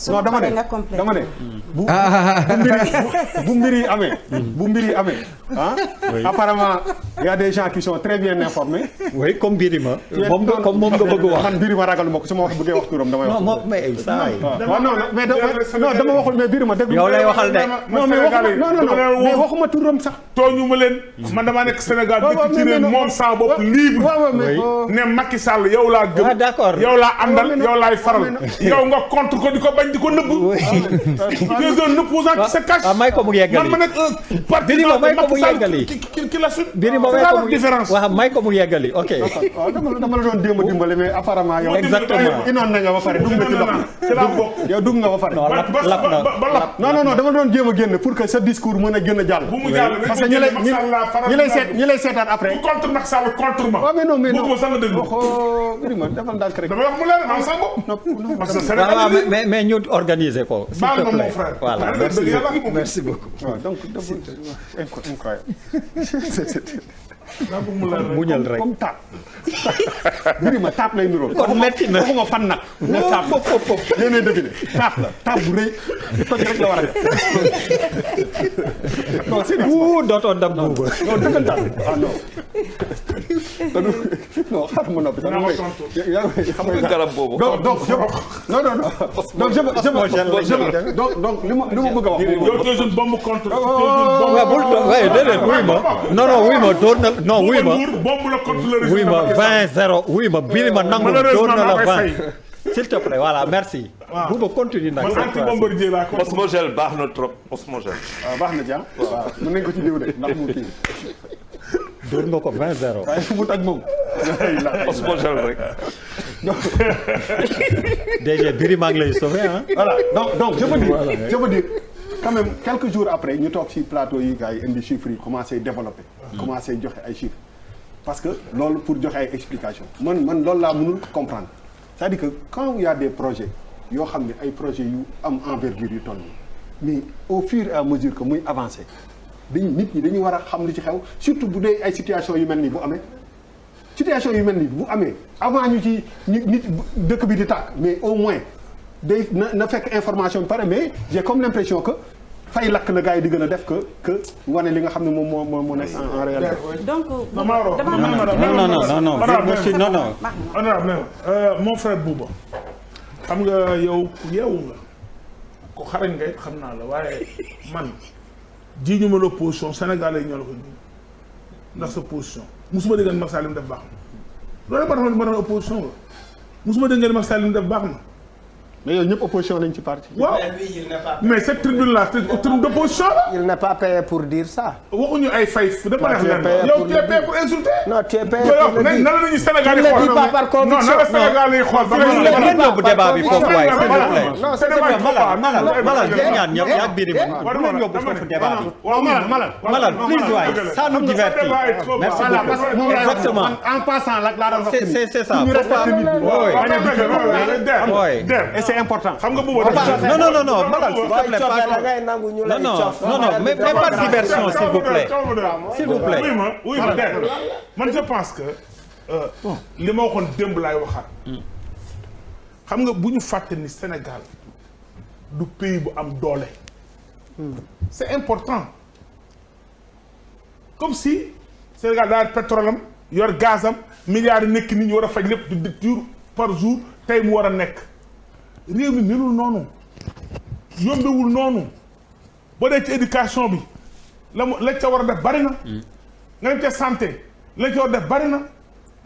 non dama ne bu mbir yi amee apparemment il y a des gens qui sont très bien informés. oui comme Birima. moom nga bëgg wax. man Birima ragal ma ko su ma bëggee wax turam damay wax. non mais saa yi. non dama waxul mais Birima dégg. yow lay waxal de. non mais waxuma turam sax. tooñu ma leen. man damaa nekk Sénégal dëkk ci réew moom saa bopp libre. ne Macky Sall yow laa gëm. d'accord yow laa àndal yow laay faral. yow nga contre ko di ko bañ di ko nëbb. tu es un opposant qui se cache. may ko mu yeggali. man ma nekk partisan may ko mu yeggali. ki la suite. Birima may ko mu différence. waaw may ko mu yeggali ok. waaw dama la doon démb dimbale mais apparemment yow. exactement inoon na nga ba pare dugg nga ci ndox ci laa bokk. yow dugg nga ba pare. non non dama doon jéem a génn pour que sa discours mën a gën a jàll. bu mu jàll parce que ñi lay seetaan après. ku contre Macky Sall contre ma. waaw mais non bëgguma sax nga déglu. Birima defal ndànk rek. dama wax mu leer maa sama bopp. parce que Sénégal mais ñu organiser ko. s'il te plaît mon frère. voilà merci beaucoup. waaw donc incroyable. muñal rek comme taap. Birima taap lay niroo. kon metti na waxuma fan nag. ne taap la yéenay dëgg de taap la taap bu rëy toj rek la war a def. non c'est dootoo dab buuba. non dëggantaan ah non. non xaaral ma noppi. xam nga garab boobu. donc non donc li ma bëgg a wax. yow tu es une bombe contre. waaw bul waaye déedéet wuy ma non wuy ma doon na non wuy ma bombe la contre le wuy ma 20-0 wuy ma Birima nangu doon na la 20 s'il te plaît voilà merci. waaw bu ma continue nag. Osmogel baax na trop Osmogel. waaw baax na jaa. waaw mën nañu ko ci diw de ndax mu kii. doon nga ko 20-0. waaye fu mu toj moom. Osmogel rek. déjà Birima ngi lay sauver ah. voilà donc je veux dire quand même quelques jours après ñu toog ci plateau yi gars yi indi chiffres yi commencé développer. commencé joxe ay chiffres. parce que loolu pour joxe ay explications man loolu laa mënul comprendre c'est-à-dire que quand il y a des projets yoo xam ne ay projets yu am envergure yu toll nii mais au fur et à mesure que muy avancer nit ñi dañu war a xam li ci xew surtout bu dee ay situations yu mel nii bu amee. situation yu mel nii bu amee avant ñu ci nit dëkk bi di tàkk mais au moins day na fekk information bi pare mais j'ai comme l'impression que fay lakk la gars yi di gën a def que wane li nga xam ne moom moo nekk en réalité. donc non mon frère Bouba xam nga yow yeewu nga ko xarañ nga it xam naa la waaye man ji ñu ma l'opposition sénégalais ñoo la ko ji ndax sa position musuma dégg ngeen Macky Sall li mu def baax na loolu ba tax ma doon opposition la musuma dégg ngeen Macky Sall li mu def baax na. mais yow ñëpp opposition lañ ci parti. waaw mais cette tribune là c'est une tribune d'opposition la. il n'est pas payé pour dire ça. waxuñu ay fay dafa neex leen yow tu es payé pour insulter. non tu es payé pour le dire. nan la ñuy Sénégal yi xool ne le dis pas par conviction. non nan la Sénégal yi xool. ngeen yóbbu débat bi foofu waaye s'il vous plaît. non c'est Malal yéen ñaar ñëpp yaa Birima bu leen yóbbu foofu débat bi. waaw Malal please waay ça nous divertit. merci beaucoup exactement en passant laa doon wax. c'est ça. et c'est important. xam nga boobu non Malal s'il te plaît mais par diversion s'il vous plaît. s'il vous plaît. oui ma man je pense que li ma waxoon démb laay waxaat. xam nga bu ñu fàtte ni Sénégal du pays bu am doole. c'est important comme si Sénégal daal pétrole am yor gaz am milliards yi nekk nit ñi war a faj lépp du jour par jour tey mu war a nekk réew mi melul noonu yombewul noonu boo dee ci éducation bi la ca war a def bari na. nga dem ca santé la ca war a def bari na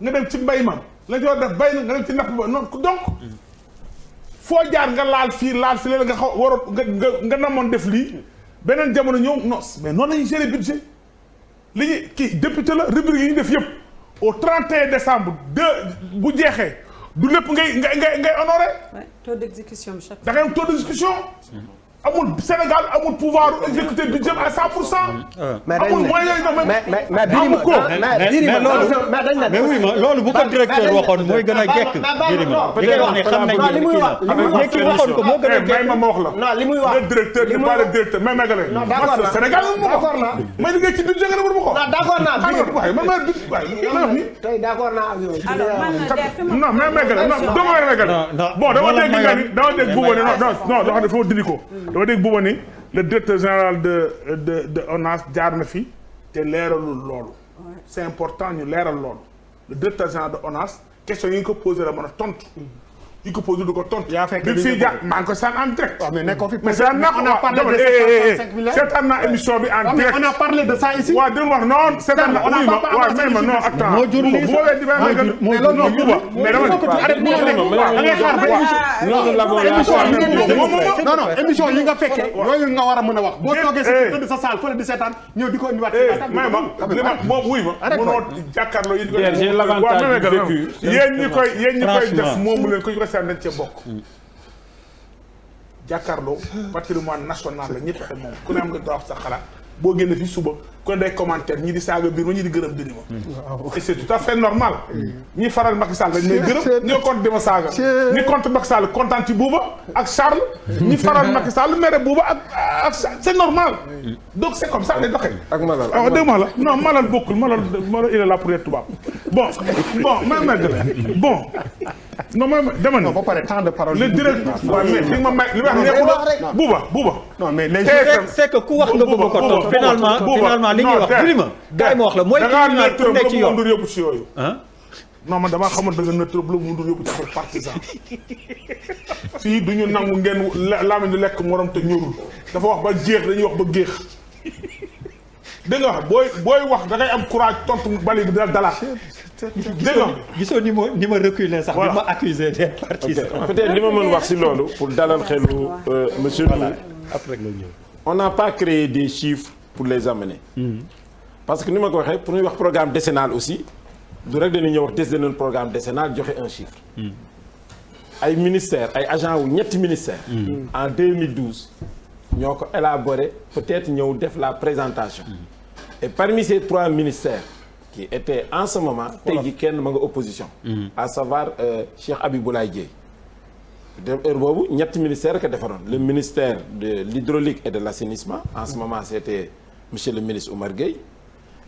nga dem ci mbay ma la ca war a def bari na nga dem ci napp ba noonu donc foo jaar nga laal fii léeg nga xaw waroo nga namoon def lii beneen jamono ñëw non mais noonu la ñuy gérer budget li ñuy kii député la rubrique yi ñu def yëpp au 31 décembre bu jeexee du lépp ngay honoré. taux d'exécution chaque da ngay am taux d'exécution. amul Sénégal amul pouvoir exécuter budget à 100%. mais dañ amul moyen mais oui ma loolu bu ko directeur waxoon mooy gën a jekk. Birima li ngay wax ne xam nañ ne kii la mais ki waxoon ko moo gën a jekk. may ma wax la. non li muy wax le directeur n'est pas le directeur mais Maguette. non d'accord naa Sénégal d'accord naa. may liggéey ci budget nga ne ko. non d'accord naa Birima waaye man waaye tey d'accord naa ak yow. alors man non mais Maguette non dama Maguette. bon dama dégg nga ni dama dégg Bouba ni non dafa dindi ko. dama dégg Bouba ni le directeur général de ONAS jaar na fi te leeralul loolu. c'est important ñu leeral loolu. le directeur général de ONAS question yi nga ko posé la mën a tontu. yi ko posé du ko tontu. yaa fekk bi fii jaar maa ngi ko saan en direct. waaw mais nekkoo fi mais c'est on a parlé de 765 milliards. seetaan naa émission bi en direct. on a parlé de ça ici. waaw dégg nga wax non seetaan naa oui ma waaw may ma non attends. moo jur lii bu ma di ba mais loolu non Bouba mais dama da ngay xaar ba non non émission yi nga fekkee yooyu nga war a mën a wax boo toogee si tëdd sa salle fële di seetaan ñëw di ko indiwaat may ma moom wuy ma mënoo jàkkaarloo yi j'ai l'avantage du vécu. yéen ñi koy def moomu leen ko ñu ko seetaan dañ cee bokk jàkkaarloo patrimoine national la ñëpp a moom ku ne am nga droit wax sa xalaat boo génne fii suba ku ne day commentaire ñii di saaga biir ma ñii di gërëm Birima et c'est tout à fait normal ñi faral Macky Sall dañ may gërëm ñoo contre dima saaga ñi contre Macky Sall kontaan ci Bouba ak Charles ñi faral Macky Sall mere Bouba ak c'est normal donc c'est comme ça lay doxee ak Malal waaw dégg ma la non Malal bokkul Malal il est là pour être tubaab bon may megg bon non mais dama ne ba pare temps de parole le directeur waaw mais li ma may li wax neexul Bouba non mais les c'est que ku wax nga bëgg ko toog finalement li ñuy wax Birima kaay ma wax la mooy kii naan ku nekk ci yoon ndur yóbbu si yooyu non man damaa xamoon da nga nëtërëb la mu ndur yóbbu ci partisan fii du ñu nangu ngeen laami ñu lekk morom te ñorul dafa wax ba géex dañuy wax ba géex dégg nga wax booy wax da ngay am courage tontu bali bi dalaat dégg nga gisoo ni ma reculer sax bi ma accusé des partisans peut-être li ma mën wax si loolu pour dalal xelu monsieur Ndour après nga ñëw on n'a pas créé des chiffres pour les amener parce que ni ma ko waxee pour ñuy wax programme décennal aussi du rek dañuy ñëw wax décider nañ programme décennal joxe un chiffre ay ministères ay agents wu ñetti ministères en 2012 ñoo ko élaboré peut-être ñëw def la présentation et parmi ces 3 ministères qui étaient en ce moment tey jii kenn ma nga opposition à savoir Cheikh Abiboulaye Dièye heure boobu ñetti ministère que defaroon le ministère de l'hydraulique et de l'assainissement en ce moment c'était monsieur le ministre Oumar Gueye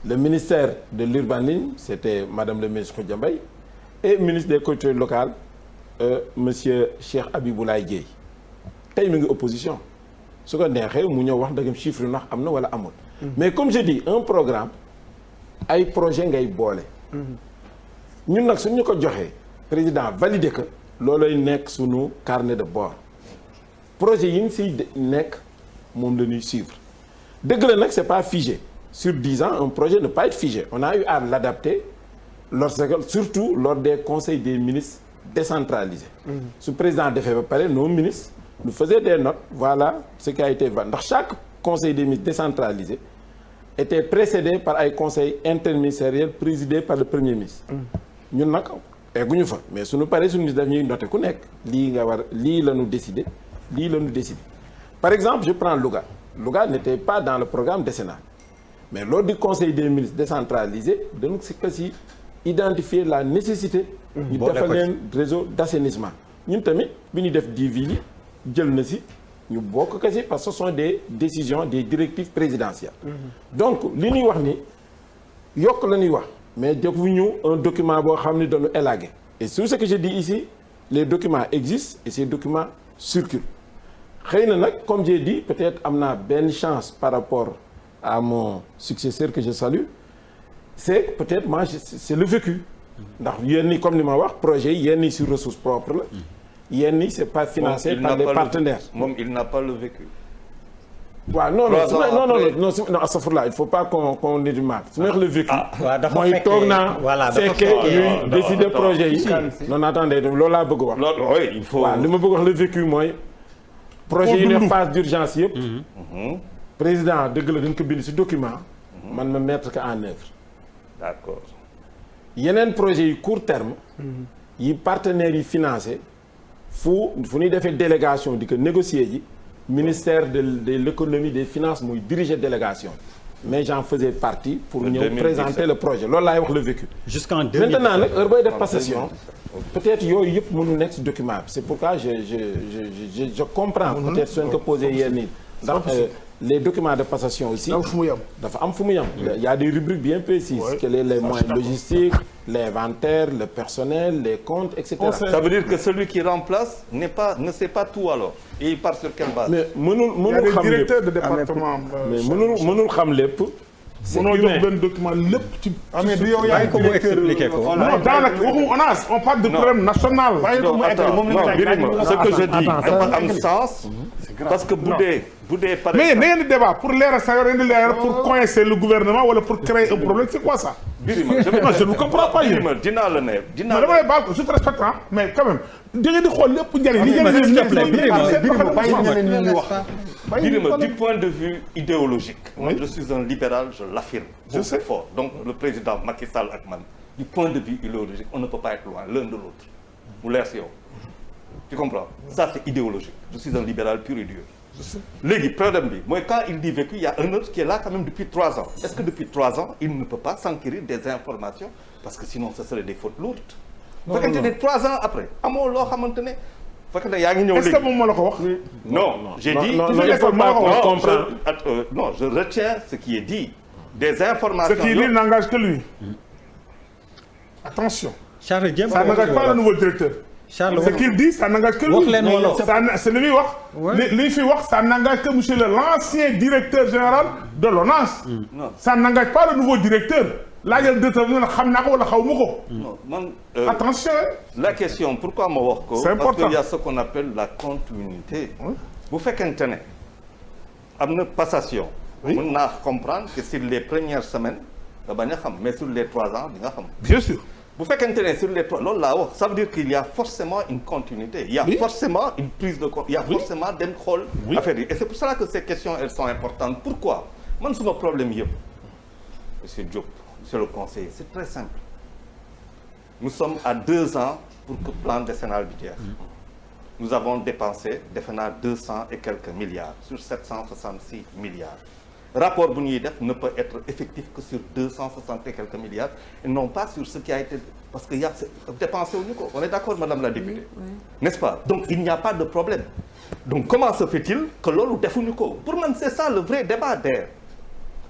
le ministère de l'urbanisme c'était madame le ministre Khoudia Mbaye et ministre des collectivités locales monsieur Cheikh Abiboulaye Dièye tey mi ngi opposition su ko neexee mu ñëw wax dëggam chiffre yu ndax am na wala amul mais comme je dis un programme ay projet ngay boole ñun nag suñu ko joxee président validé que loolooy nekk suñu carnet de bord projet yi ñu siy nekk moom la ñuy suivre dëgg la nag c'est pas figé sur 10 ans un projet ne peut pas être figé on a eu à l'adapter surtout lors des conseils des ministres décentralisés su président defee ba pare nos ministres nous faisaient des notes voilà ce qui a été va ndax chaque conseil des ministres décentralisé était précédé par ay conseils interministériels présidés par le premier ministre ñun nag egguñu fa mais suñu paree suñu ministre daf ñuy noté ku nekk lii nga war lii la ñu décidé lii la ñu décidé par exemple je prends Louga n'était pas dans le programme décennal mais lors du conseil des ministres décentralisé dañu si identifier la nécessité ñu defal leen réseau d'assainissement ñun tamit bi ñu def 10 villes yi jël na si ñu bokk ko si parce que ce sont des décisions des directives présidentielles donc li ñuy wax ni yokk la ñuy wax mais defuñu un document boo xam ni dañu élagué et sur ce que je dis ici les documents existent et ces documents circulent xëy na nag comme j'ai dit peut-être am naa benn chance par rapport à mon successeur que je salue c'est peut-être moi c'est le vécu ndax yenn ni comme ni ma wax projet yi yenn ni sur ressources propres la yenn ni c'est pas financé par les partenaires moom il n'a pas le vécu waaw non astafurlah il faut pas qu'on ait du mal su ma wax le vécu mooy toog naa fekkee ñuy décider projet yi non attendez loolu laa bëgg wax oui il faut waaw li ma bëgg wax le vécu mooy projet yi ne phase d'urgence yëpp président dëgg la dañ ko bind ci document man ma mettre ko en œuvre d'accord yeneen projet yi court terme yi partenaires yi financé fu ñuy defee délégation di ko négocier ji ministère de l'économie des finances muy diriger délégation mais j'en faisais partie pour ñëw présenter le projet loolu laay wax le vécu. jusqu'en 2017 maintenant nag heure booy def passation peut-être yooyu yëpp mënul nekk ci document bi c'est pourquoi je comprends peut-être soo ko posé yenn yi ndax les documents de passation aussi dafa am fu mu yem il y a des rubriques bien précises quels sont les moyens logistiques l'inventaire le personnel les comptes etc. Ça veut dire que celui qui remplace ne sait pas tout alors et il part sur quelle base? mais mënul xam lépp directeur de département mais mënul xam lépp. mënoo jox benn document lépp ci. mais du yow yaay ko mu expliqué ko. non daanaka waxu ONAS on parle de problème national. non attends ce que je dis dafa am sens. parce que bu dee par mais na ngeen di débat pour leeral sa ngeen di leeral pour coincer le gouvernement wala pour créer un problème c'est quoi ça. Birima je ne comprends pas yéen. Birima dinaa la ne dinaa dama lay baal ko je te respecte mais quand même da ngeen di xool lépp njëriñ. li njëriñ Birima du point de vue idéologique. je suis un libéral je l'affirme. je sais fort donc le président Macky Sall ak man du point de vue idéologique on ne peut pas être loin l'un de l'autre mu leer si yow. tu comprends ça c'est idéologique je suis un libéral pur et dur. léegi problème bi mooy quand il dit vécu il y a un autre qui est là quand même depuis 3 ans est-ce que depuis 3 ans il ne peut pas s'enquérir des informations parce que sinon ce serait des fautes lourdes. bu fekkente ne 3 ans après amoo loo xamante ne fekkente ne yaa ngi ñëw léegi. est-ce que moom moo la ko wax. non j'ai dit non je retiens ce qui est dit des informations. ce qui est dit n'engage que lui. attention. Charles Dieng ça n'engage pas le nouveau directeur. ce qu'il dit ça n'engage que lui. wax leen wolof c'est li muy wax. li fi wax ça n'engage que monsieur l'ancien directeur général de l'ONAS. ça n'engage pas le nouveau directeur. laajal directeur bi nga xam naa ko wala xaw ma ko. non man. attention. la question pourquoi ma wax ko. c'est important parce qu'il y a ce qu'on appelle la continuité. bu fekkente ne am na passation. mën naa comprendre que sur les premières semaines nga bañ a xam mais sur les 3 ans di nga xam. bien sûr. bu fekkente ne sur les 3 loolu laa wax ça veut dire qu'il y a forcément une continuité. il y a forcément une prise de compte. il y a forcément dem xool affaire yi et c'est pour cela que ces questions elles sont importantes pourquoi man suma problème yëpp monsieur Diop monsieur le conseiller c'est très simple nous sommes à 2 ans pour que plan décennal bi jeex. nous avons dépensé defe naa 200 et quelques milliards sur 766 milliards. rapport bu ñuy def ne peut être effectif que sur 260 et quelques milliards et non pas sur ce qui a été parce que y a dépensé wuñu ko on est d'accord madame la députée n'est-ce pas donc il n'y a pas de problème donc comment se fait-il que loolu defuñu ko pour man c'est ça le vrai débat d'ailleurs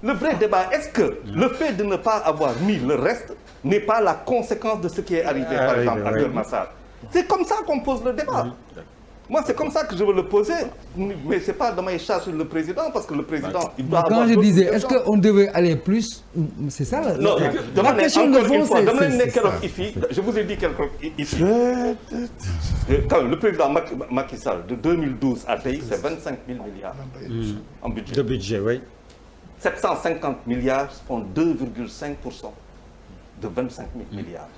le vrai débat est-ce que le fait de ne pas avoir mis le reste n'est pas la conséquence de ce qui est arrivé par exemple à Keur Massar c'est comme ça qu'on pose le débat. Moi, c'est comme ça que je veux le poser, mais c'est pas damay charger le président parce que le président. Il doit quand je disais, est-ce qu'on devait aller plus, c'est ça. Non, la question de fond, c'est je vous ai dit quelque chose ici. Quand le président Macky Sall de 2012 à tey, c'est 25 000 milliards en budget. De budget, oui. 750 milliards font 2,5% de 25 000 milliards.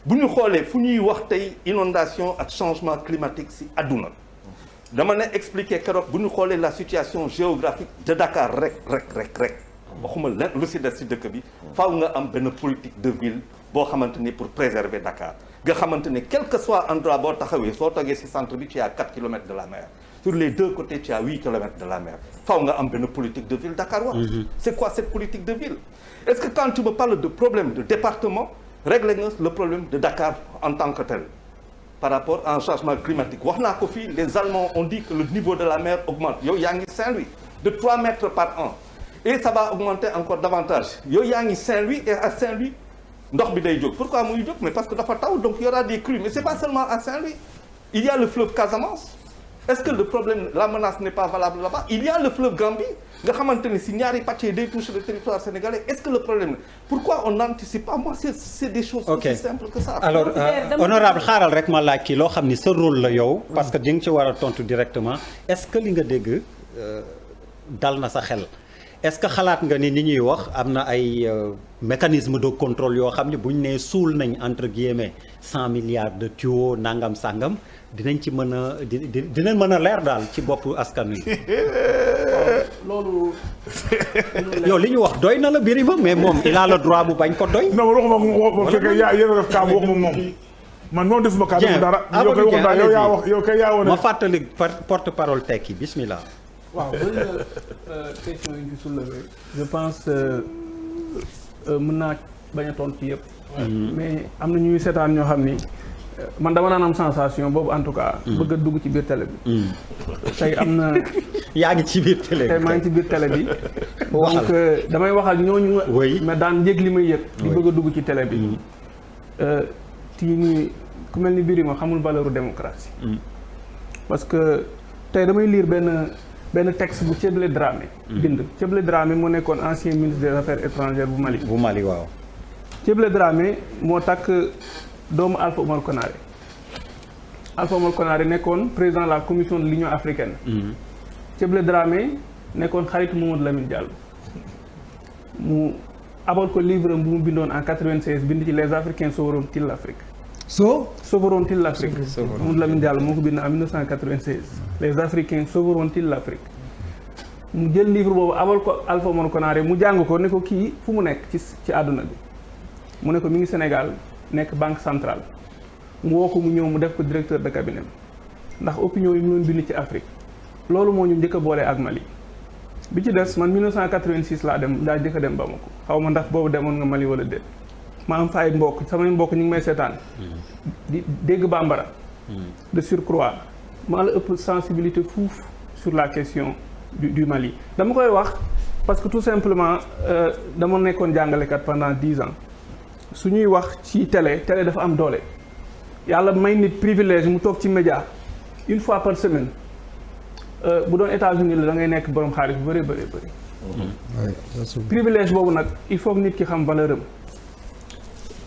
bu ñu xoolee fu ñuy wax tey inondation ak changement climatique ci àdduna dama ne expliquer keroog bu ñu xoolee la situation géographique de Dakar rek waxuma leen lu ci des ci dëkk bi faaw nga am benn politique de ville boo xamante ni pour préserver Dakar nga xamante ne quel que soit endroit boo taxawee soo toggee ci centre bi tu es à 4 kilomètres de la mer sur les 2 côtés tu es à 8 kilomètres de la mer faaw nga am benn politique de ville Dakar wax c'est quoi cette politique de ville est-ce que quand tu me parles de problème de département régler nga le problème de Dakar en tant que tel par rapport à un changement climatique wax naa ko fii les Allemands ont dit que le niveau de la mer augmente yow yaa ngi Saint-Louis de 3 mètres par an et ça va augmenter encore davantage yow yaa ngi Saint-Louis et à Saint-Louis ndox bi day jóg pourquoi muy jóg mais parce que dafa taw donc il y aura des crues mais c'est pas seulement à Saint-Louis il y a le fleuve Casamance est-ce que le problème la menace n'est pas valable là-bas il y a le fleuve Gambie nga xamante ne si ñaari pàcc yi day toucher le territoire sénégalais est-ce que le problème pourquoi on n'anticipe pas moi c'est des choses aussi simples que ça. alors honorable xaaral rek ma laaj kii loo xam ni sa rôle la yow. parce que di nga ci war a tontu directement est-ce que li nga dégg dal na sa xel. est-ce que xalaat nga ni ñuy wax am na ay mécanisme de contrôle yoo xam ne bu ñu nee suul nañ entre guillemets 100 milliards de tuyaux nangam sangam dinañ ci mën a dinañ mën a leer daal ci boppu askan wi. loolu. yow li ñu wax doy na la Birima mais moom il a le droit bu bañ ko doy. non waxuma moom bu fekkee yaa yéen a def kaa waxuma moom. man moom defuma kàddu Dieng, dara. yow Amadou kay Dieng, waxoon yow yaa allez-y. wax yow kay yaa woon ma fàttali porte parole tekki bismillah. waaw bëri na question yi ñu soulevé je pense mën naa bañ a tontu ci yëpp. mais am na ñuy seetaan ñoo xam ni man dama naan am sensation boobu en tout cas. bëgg a dugg ci biir télé bi. tey am na. yaa ngi ci biir télé tey maa ngi ci biir télé bi. Waxal. donc damay wax ak ñooñu. Oui. mais daan yëg li may yëg. di bëgg a dugg ci télé bi. ci ñuy ku mel ni Birima xamul valeur démocratie. parce que tey damay lire benn texte bu Tchéblé Dramé. bind Tchéblé Dramé moo nekkoon ancien ministre des affaires étrangères bu Mali. bu Mali waaw. Tchéblé Dramé moo takk doomu Alpha Oumar Konaré. Alpha Oumar Konaré nekkoon président de la commission de l'Union africaine. Tchéblé Dramé nekkoon xaritu Mamadou Lamine Diallo. mu abal ko livre bu mu bindoon en 96 bind ci les Africains sauveront-ils l'Afrique. Sauveront-ils l'Afrique. Mamadou Lamine Diallo moo ko bind en 1996. les Africains sauveront-ils l'Afrique. mu jël livre boobu abal ko Alpha Oumar Konaré mu jàng ko ne ko kii fu mu nekk ci àdduna bi. mu ne ko mi ngi Sénégal nekk banque centrale mu woo ko mu ñëw mu def ko directeur de cabinet ndax opinion yi mu doon bind ci Afrique loolu moo ñu njëkk a boole ak Mali. bi ci des man 1986 laa njëkk a dem Bamako xaw ma ndax boobu demoon nga Mali wala déet ma am fa ay mbokk samay mbokk ñu ngi may seetaan di dégg bambara de surcroît maa la ëpp sensibilité fuuf sur la question du Mali dama koy wax parce que tout simplement dama nekkoon jàngalekat pendant 10 ans su ñuy wax ci télé dafa am doole yàlla may nit privilège mu toog ci média une fois par semaine bu doon États-Unis la da ngay nekk borom xaalis bu bëree bëri. privilège boobu nag il faut que nit ki xam valeur am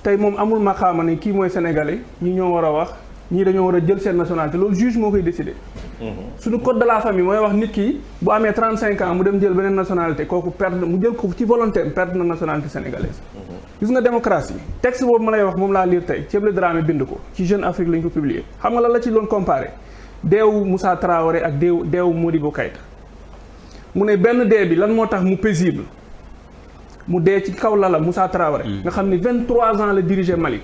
tey moom amul maqaama ne kii mooy sénégalais ñi ñoo war a wax ñii dañoo war a jël seen nationalité loolu juge moo koy décider. suñu code de la famille mooy wax nit ki bu amee 35 ans mu dem jël beneen nationalité kooku perdre mu jël ko ci volonté perdre na nationalité sénégalaise. gis nga démocratie texte boobu ma lay wax moom laa lire tey Tchéblé Dramé bind ko ci Jeune Afrique lañ ko publier xam nga lan la ci doon comparé deewu Moussa Traoré ak deewu Modibo Keïta mu ne benn dee bi lan moo tax mu paisible mu dee ci kaw lala Moussa Traoré nga xam ni 23 ans la diriger Mali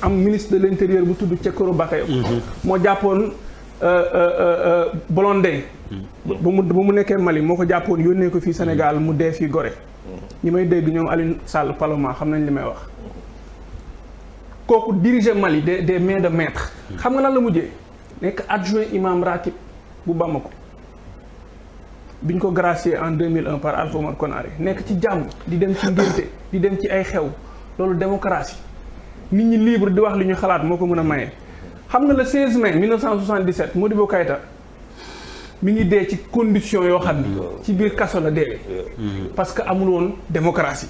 am ministre de l'intérieur bu tudd Tchékoro Bakayoko moo jàppoon Blondin ba mu nekkee Mali moo ko jàppoon yónnee ko fii Sénégal mu dee fii Gorée ñi may dégg ñoom Alioune Sall Paloma xam nañ li may wax kooku diriger Mali des mains de maître xam nga lan la mujjee nekk adjoint imam ratib bu Bamako biñ ko gracié en 2001 par Alpha Oumar Konaré nekk ci jàmm di dem ci ngénte di dem ci ay xew loolu démocratie nit ñi libre di wax li ñu xalaat moo ko mën a maye. xam nga le 16 mai 1977 Modibo Keïta mi ngi dee ci condition yoo xam ni ci biir kaso la deewee parce que amul woon démocratie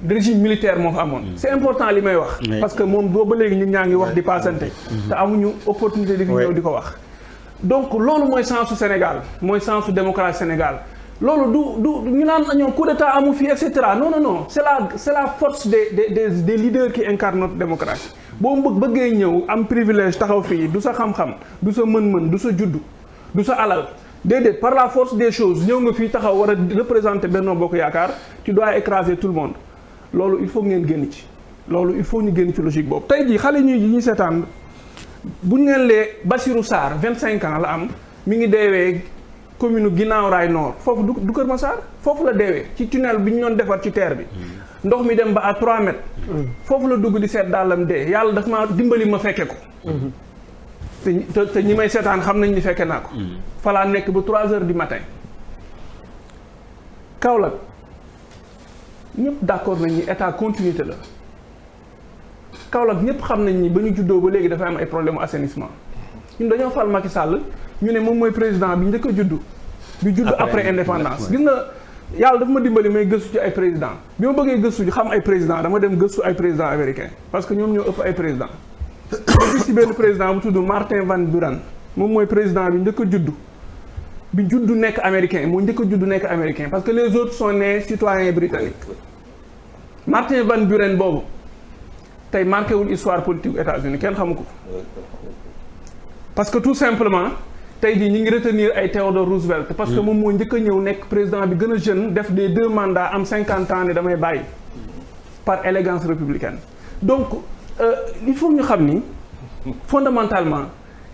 régime militaire moo fa amoon c'est important li may wax parce que moom boo ba léegi ñun ñaa ngi wax di passante te amuñu opportunité di fi ñëw di ko wax donc loolu mooy sensu Sénégal mooy sensu démocratie Sénégal loolu du ñu naan ñoom coup d'état amul fii et cetera non c'est la force des leaders qui incarnent notre démocratie boo bëggee ñëw am privilège taxaw fii du sa xam-xam du sa mën-mën du sa juddu du sa alal déedéet par la force des choses ñëw nga fii taxaw war a représenter Benno Bokk Yaakaar tu dois écraser tout le monde loolu il faut ngeen génn ci loolu il faut ñu génn ci logique boobu tey jii xale ñuy seetaan bu ñu leen lee Bassirou Sarr 25 ans la am mi ngi deewee commune Guinaw Rail Nord foofu du Kër Massar foofu la deewee ci tunnel bi ñu doon defar ci terre bi ndox mi dem ba à 3 mètres foofu la dugg di seet daalam dee yàlla daf ma dimbali ma fekke ko te ñi may seetaan xam nañ ni fekke naa ko falaa nekk ba 3 heures du matin Kaolack ñëpp d'accord nañ ni état continuité la Kaolack ñëpp xam nañ ni ba ñu juddoo ba léegi dafa am ay problème assainissement ñun dañoo fal Macky Sall ñu ne moom mooy président bi njëkk a juddu bi judd après indépendance gis nga yàlla dafa ma dimbali may gëstu ci ay président bi ma bëggee gëstu ji xam ay président dama dem gëstu ay président américain parce que ñoom ñoo ëpp ay président ma gis ci benn président bu tudd Martin Van Buren moom mooy président bi njëkk a juddu nekk américain moo njëkk a juddu nekk américain parce que les autres sont nés citoyens britanniques Martin Van Buren boobu tey marqué wul histoire politique États-Unis kenn xamu ko parce que tout simplement tey jii ñi ngi retenir ay Theodore Roosevelt parce que moom moo njëkk a ñëw nekk président bi gën a jeune def des 2 mandats am 50 ans ne damay bàyyi par élégance républicaine donc il faut ñu xam ni fondamentalement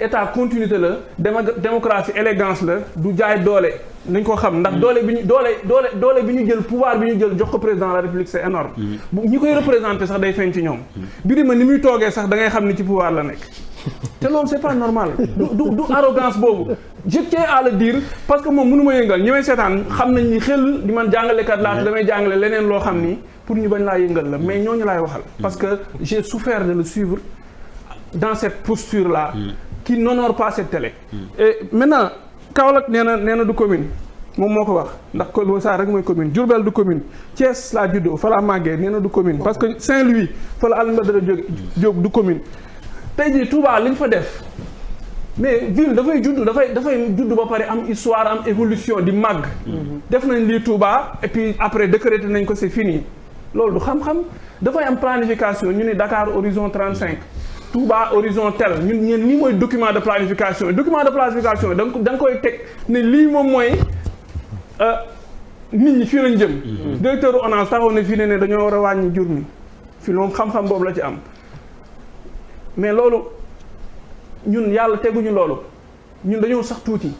état continuité la démocratie élégance la du jaay doole nañ ko xam ndax doole bi ñu jël pouvoir bi ñu jël jox ko président de la république c'est énorme ñi koy représenté sax day feeñ ci ñoom Birima ni muy toogee sax da ngay xam ni ci pouvoir la nekk te loolu c'est pas normal du arrogance boobu je tiens à le dire parce que moom mënu ma yëngal ñi may seetaan xam nañ ni xel di man jàngalekat laa damay jàngale leneen loo xam ni pour ñu bañ laa yëngal la mais ñooñu laay waxal parce que j'ai souffert de le suivre dans cette posture là qui n'honore pas cette télé et maintenant Kaolack nee na du commune moom moo ko wax ndax Kolda Sarr rek mooy commune Diourbel du commune Thiès laa juddoo fa laa màggee nee na du commune parce que Saint-Louis fa la Alioune Badara Diop du commune tey jii Touba li ñu fa def mais ville dafay judd ba pare am histoire am évolution di màgg def nañ lii Touba et puis après décrété nañ ko c'est fini loolu du xam-xam dafay am planification ñu ne Dakar horizon 35 Touba horizon tel ñun lii mooy document de planification da nga koy teg ne lii moom mooy nit ñi fii lañ jëm directeur ONAS taxaw ne fii ne dañoo war a wàññi jur mi fii moom xam-xam boobu la ci am mais loolu ñun yàlla teguñu loolu ñun dañoo sax tuuti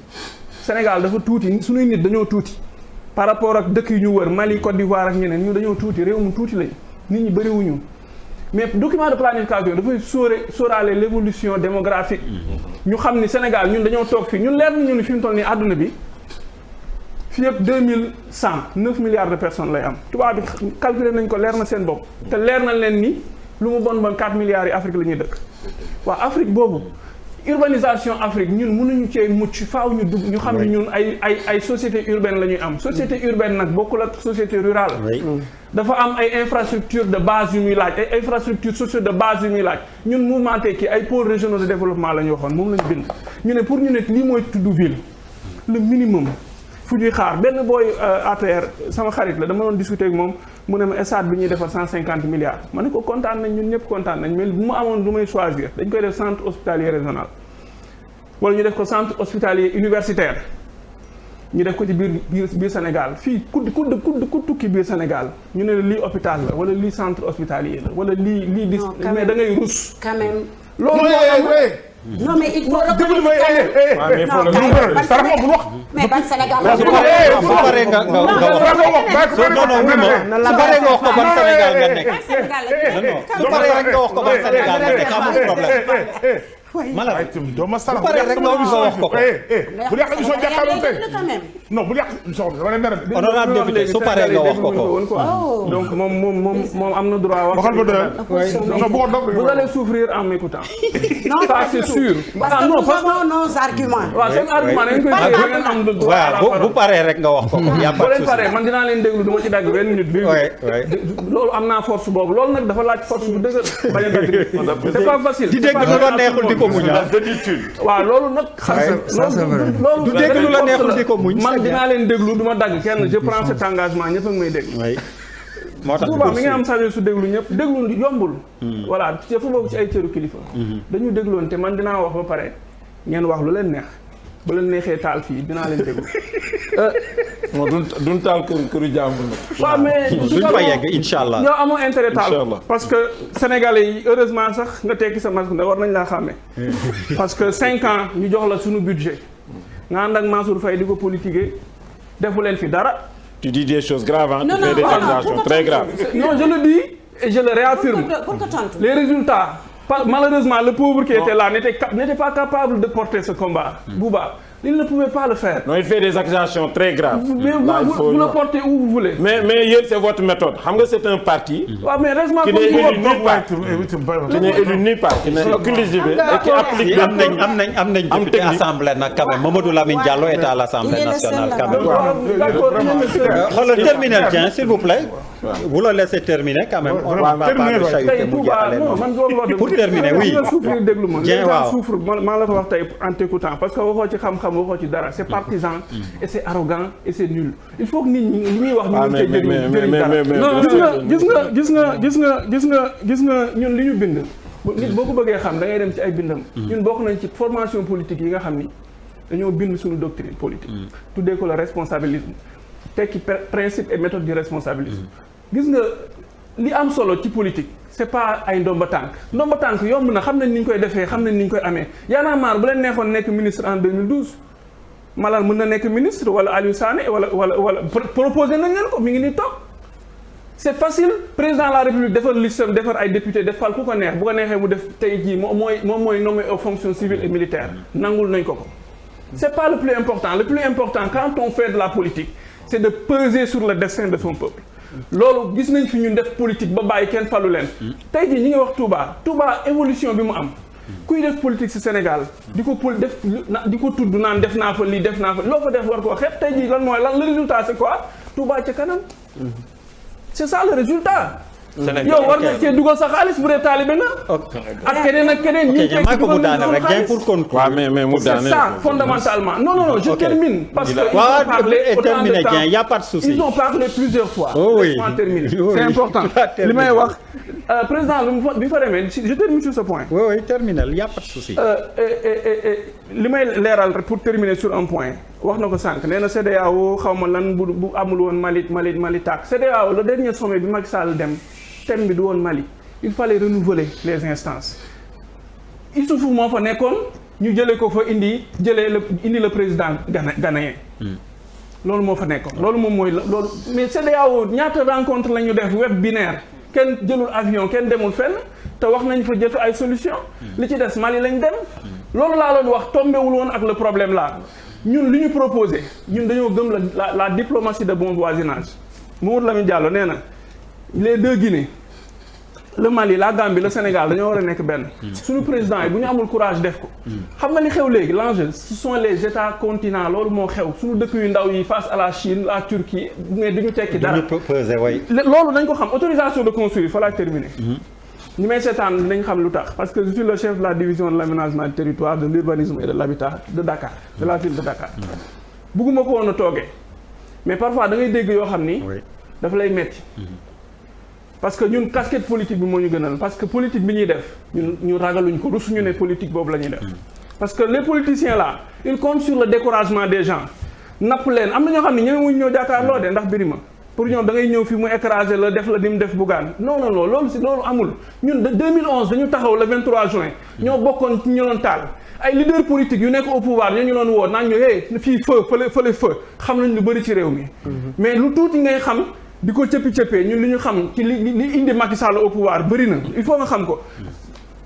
Sénégal dafa tuuti suñuy nit dañoo tuuti par rapport ak dëkk yu ñu wër Mali Côte d'Ivoire ak ñeneen ñun dañoo tuuti réew mu tuuti lañ nit ñi bëriwuñu mais document de planification dafay sóoraale l'évolution démographique ñu xam ni Sénégal ñun dañoo toog fii ñun leer nañu ni fi mu toll nii àdduna bi fii yëpp 2100 9 milliards de personnes lay am tubaab bi calculer nañ ko leer na seen bopp te leer na leen ni lu mu bon 4 milliards yi Afrique la ñuy dëkk waaw Afrique boobu urbanisation Afrique ñun mënuñu cee mucc faaw ñu dugg ñu xam ne ñun ay société urbaine la ñuy am société urbaine nag bokkul ak société rurale dafa am ay infrastructure de base yu muy laaj ay infrastructure sociale de base yu muy laaj ñun mouvement Tekki ay pôles régionaux de développement la ñu waxoon moom la ñu bind ñu ne pour ñu ne lii mooy tudd ville le minimum fu ñuy xaar benn booy APR sama xarit la dama doon discuter ak moom mu ne ma stade bi ñuy defar 150 milliards ma ne ko kontaan nañ ñun ñëpp kontaan nañ mais bu mu amoon lu may choisir dañ koy def centre hospitalier régional wala ñu def ko centre hospitalier universitaire ñu def ko ci biir Sénégal fii ku tukki biir Sénégal ñu ne lii hôpital la wala lii centre hospitalier la wala lii dis mais da ngay rus quand même loolu non mais il faut mais ban Sénégal su paree nga wax ko ban Sénégal nga nekk su paree rek nga wax ko ban Sénégal nga nekk amul problème Malal doo ma sala bu paree rek nga wax ko bu yàq émission jàkkaarloo tey non bu yàq émission bi dama ne mer honorable député su paree nga wax ko donc moom am na droit wax waxal ba doyal non bu ko dog vous allez souffrir en m'écoutant non ça c'est sûr parce que nous avons nos arguments waaw seen argument dañ koy dégg ngeen am le droit waaw bu paree rek nga wax ko yaa boo leen paree man dinaa leen déglu du ma ci dagg 20 minutes bi loolu am naa force boobu loolu nag dafa laaj force bu dëgër bañ a dagg c'est pas facile di dégg lu la neexul di ko muñ waaw loolu nag loolu du dégg lu la neexul di ko muñ man dinaa leen déglu du ma dagg kenn je prends cet engagement ñëpp a ngi may déglu moo tax souvent mi ngi am sagesse su déglu ñëpp déglu yombul voilà dafa bokk ci ay cëru kilifa dañu dégloon te man dinaa wax ba pare ngeen wax lu leen neex ba leen neexee taal fii dinaa leen déglu moo duñ taal këru jàmbur nag waaw mais duñ fa yegg incha allah yow amoo intérêt taal parce que sénégalais yi heureusement sax nga tekki sa masque ndax war nañ laa xàmmee parce que 5 ans ñu jox la suñu budget nga ànd ak Mansour Faye di ko politiquer defu leen fi dara. Tu dis des choses graves, hein? Tu fais des accusations très graves. Non, je le dis et je le réaffirme. Les résultats, malheureusement, le pauvre qui était là n'était pas capable de porter ce combat. Bouba, il ne pouvait pas le faire. Non, il fait des accusations très graves. Mais vous le portez où vous voulez. Mais c'est votre méthode. C'est un parti qui n'est élu nulle part. Qui n'est élu nulle part. Qui n'a aucune légitimité et qui applique am nañ député assemblée nag quand même Mamadou Lamine Diallo est à l'Assemblée nationale quand même. D'accord. Xoolal terminer Dieng s'il vous plaît. Vous le laissez terminer quand même. On va pas le chahuter mu jeexalee pour terminer oui. Dieng waaw souffre maa la ko wax tey en t'écoutant parce que waxoo ci xam-xam waxoo ci dara c'est partisan et c'est arrogant et c'est nul. Il faut que nit ñi li ñuy wax ñu ngi cee jëriñ dara. gis nga ñun li ñu bind. nit boo ko bëggee xam da ngay dem ci ay bindam. ñun bokk nañ ci formation politique yi nga xam ni dañoo bind suñu doctrine politique. tuddee ko le responsabilisme tekki principe et méthode du responsabilisme. gis nga li am solo ci politique c'est pas ay ndomba tànk yomb na xam nañ ni ñu koy defee xam nañ ni ñu koy amee Y'en a marre bu leen neexoon nekk ministre en 2012 Malal mën na nekk ministre wala Aliou Sané wala proposé nañ leen ko mi ngi nii toog c'est facile président de la République defar listam defar ay député defal ku ko neex bu ko neexee mu def tey jii moom mooy nommé aux fonctions civiles et militaires nangul nañ ko c'est pas le plus important quand on fait de la politique c'est de peser sur le destin de son peuple loolu gis nañ fi ñun def politique ba bàyyi kenn falu leen tey jii ñi ngi wax Touba évolution bi mu am kuy def politique ci Sénégal di ko tudd naan def naa fa lii def naa fa loo fa def war koo xeeb tey jii lan mooy le résultat c'est quoi Touba ca kanam c'est ça le résultat. yow war nga cee dugal sa xaalis bu dee taalibe nga. ak keneen ñi fekk dugal nañu xaalis pour conclure. waaw mais mu daane c'est ça fondamentalement non je termine. parce que ils ont parlé autant de temps y a pas de souci. ils ont parlé plusieurs fois. oui terminer c'est important. li may wax président bi fa demee je termine sur ce point. oui terminal y a pas de souci. li may leeral pour terminer sur un point. wax na ko sànq nee na CEDEAO xaw ma lan bu amul woon Mali tàkk CEDEAO le dernier sommet bi Macky Sall dem thème bi du woon Mali il fallait renouveler les instances Issoufou moo fa nekkoon ñu jëlee ko fa indi le président ghanéen loolu moo fa nekkoon loolu moom mooy loolu mais CEDEAO ñaata rencontre la ñu def web binaire kenn jëlul avion kenn demul fenn te wax nañ fa jël ay solution li ci des Mali lañ dem loolu laa doon wax tombewul woon ak le problème là ñun li ñu proposé ñun dañoo gëm la diplomatie de bon voisinage Mamadou Lamine Diallo nee na les deux Guinées le Mali la Gambie le Sénégal dañoo war a nekk benn suñu président yi bu ñu amul courage def ko xam nga li xew léegi l'enjeu ce sont les états continents loolu moo xew suñu dëkk yu ndaw yi face à la Chine la Turquie mais duñu tekki dara loolu dañ ko xam autorisation de construire fa laa terminer ñi may seetaan dinañ xam lu tax parce que je suis le chef de la division de l'aménagement du territoire de l'urbanisme et de l'habitat de Dakar de la ville de Dakar bugguma ko woon a toogee mais parfois da ngay dégg yoo xam ni dafa lay metti parce que ñun casquette politique bi moo ñu gënal parce que politique bi ñuy def ñu ragaluñ ko rusuñu ne politique boobu la ñuy def parce que les politiciens là ils comptent sur le découragement des gens napp leen am na ñoo xam ne ñemewuñ ñoo jàkkaarloo de ndax Birima pour ñoom da ngay ñëw fi mu écraser la def la ni mu def Bougane non loolu amul ñun de 2011 dañu taxaw le 23 juin ñoo bokkoon ci ñu doon taal ay leaders politiques yu nekk au pouvoir ñoo ñu doon woo naan ñu fii fële feu xam nañ lu bëri ci réew mi mais lu tuuti ngay xam di ko cëppi-cëppee ñun li ñu xam ci li indi Macky Sall au pouvoir bëri na il faut nga xam ko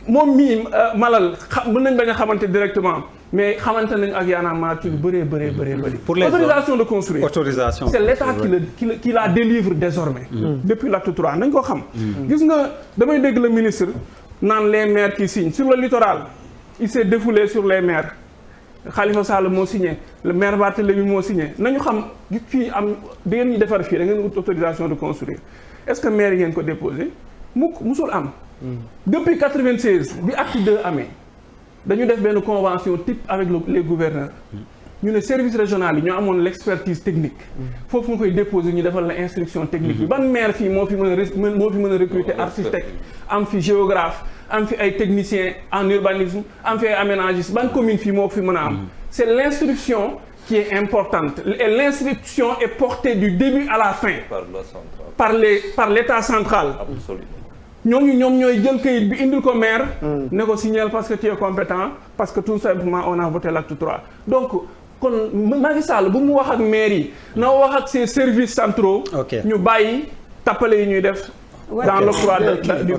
moom mii Malal mën nañ bañ a xamante directement mais xamante nañu ak Y'en a marre ci lu bëri. pour les autorisation de construire c'est l'État qui la délivre désormais depuis l'acte 3 nañ ko xam gis nga damay dégg le ministre naan les maires qui signent sur le littoral il s'est défoulé sur les maires Khalifa Sall moo signé le maire Barthélémy moo signé nañu xam fii am da ngeen ñu defar fii da ngeen wut autorisation de construire est-ce que maire yi ngeen ko déposé musul am depuis 96 bi acte 2 amee dañu def benn convention type avec les gouverneurs ñu ne service régional yi ñoo amoon l'expertise technique foofu nga koy déposer ñu defal la instruction technique bi ban maire fii moo fi mën a recruter architecte am fi géographe am fi ay technicien en urbanisme am fi ay aménagiste ban commune fii moo fi mën a am c'est l'instruction qui est importante et l'instruction est portée du début à la fin par l'État central ñoom ñooy jël kayit bi indil ko maire ne ko signer parce que tu es compétent parce que tout simplement on a voté l'acte 3 donc kon Macky Sall bu mu wax ak maire yi na wax ak ses services centraux ñu bàyyi tappale yi ñuy def dans l'octroi du